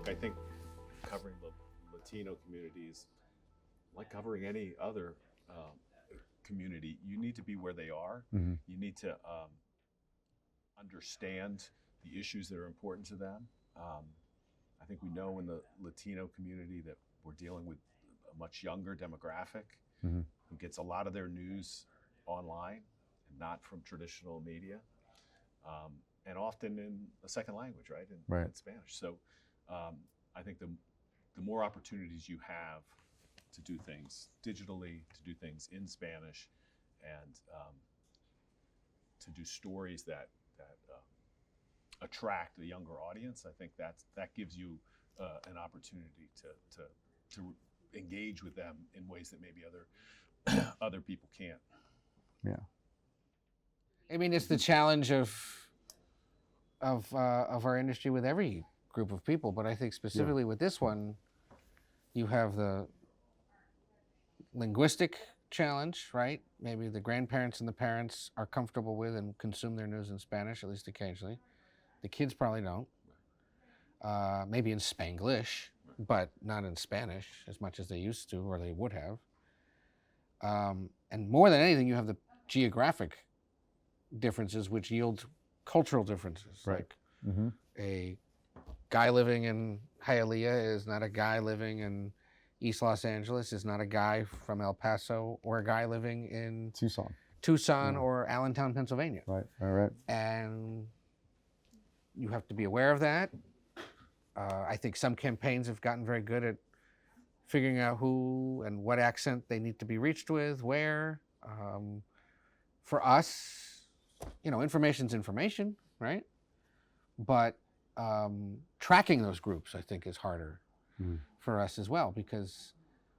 look, I think covering the Latino communities, like covering any other community, you need to be where they are. Mm-hmm. You need to understand the issues that are important to them. I think we know in the Latino community that we're dealing with a much younger demographic Mm-hmm. who gets a lot of their news online and not from traditional media, and often in a second language, right? In Spanish. So I think the more opportunities you have to do things digitally, to do things in Spanish, and to do stories that attract a younger audience, I think that gives you an opportunity to engage with them in ways that maybe other people can't. Yeah. I mean, it's the challenge of our industry with every group of people, but I think specifically with this one, you have the linguistic challenge, right? Maybe the grandparents and the parents are comfortable with and consume their news in Spanish, at least occasionally. The kids probably don't. Maybe in Spanglish, but not in Spanish as much as they used to or they would have. And more than anything, you have the geographic differences which yield cultural differences. Right. Like Mm-hmm. a guy living in Hialeah is not a guy living in East Los Angeles, is not a guy from El Paso, or a guy living in Tucson or Allentown, Pennsylvania. Right, all right. And you have to be aware of that. I think some campaigns have gotten very good at figuring out who and what accent they need to be reached with, where. For us, information's information, right? But tracking those groups, I think, is harder for us as well, because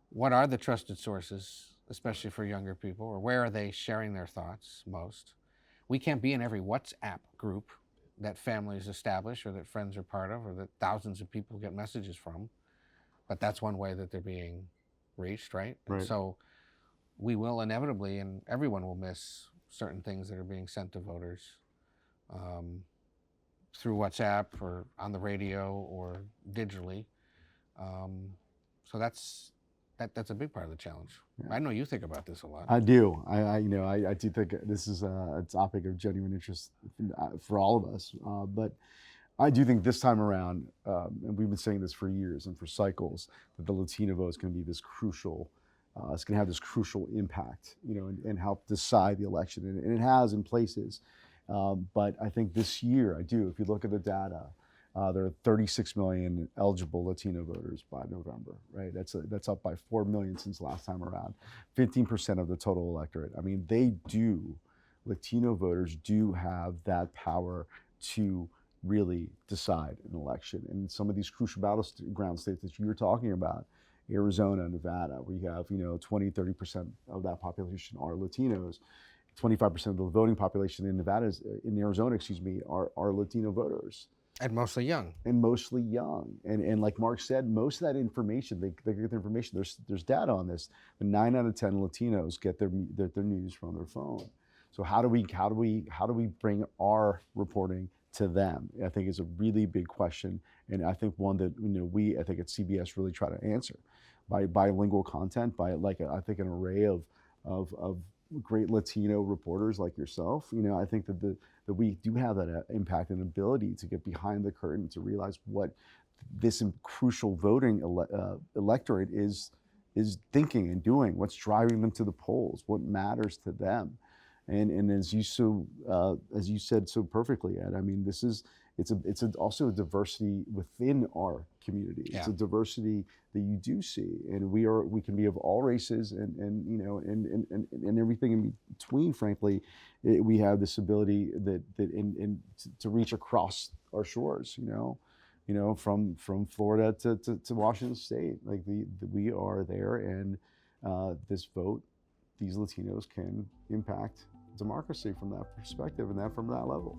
what are the trusted sources, especially for younger people, or where are they sharing their thoughts most? We can't be in every WhatsApp group that families establish or that friends are part of or that thousands of people get messages from, but that's one way that they're being reached, right? Right. And so we will inevitably, and everyone will miss certain things that are being sent to voters through WhatsApp or on the radio or digitally. So that's a big part of the challenge. Yeah. I know you think about this a lot. I do. I do think this is a topic of genuine interest for all of us. But I do think this time around, and we've been saying this for years and for cycles, that the Latino vote is going to be this crucial. It's going to have this crucial impact, and help decide the election, and it has in places. But I think this year, if you look at the data, there are 36 million eligible Latino voters by November, right? That's up by 4 million since last time around. 15% of the total electorate. I mean, Latino voters do have that power to really decide an election. And some of these crucial battleground states that you were talking about, Arizona, Nevada, where you have 20-30% of that population are Latinos. 25% of the voting population in Arizona, are Latino voters. And mostly young. And like Mark said, most of that information, they get their information. There's data on this. But 9 out of 10 Latinos get their news from their phone. So how do we bring our reporting to them? I think is a really big question, and I think one that I think at CBS really try to answer by bilingual content, by I think an array of great Latino reporters like yourself. I think that we do have that impact and ability to get behind the curtain to realize what this crucial voting electorate is thinking and doing, what's driving them to the polls, what matters to them. And as you said so perfectly, Ed, I mean, it's also a diversity within our community. Yeah. It's a diversity that you do see, and we can be of all races and everything in between. Frankly, we have this ability to reach across our shores. From Florida to Washington State, we are there, and this vote, these Latinos can impact democracy from that perspective and from that level.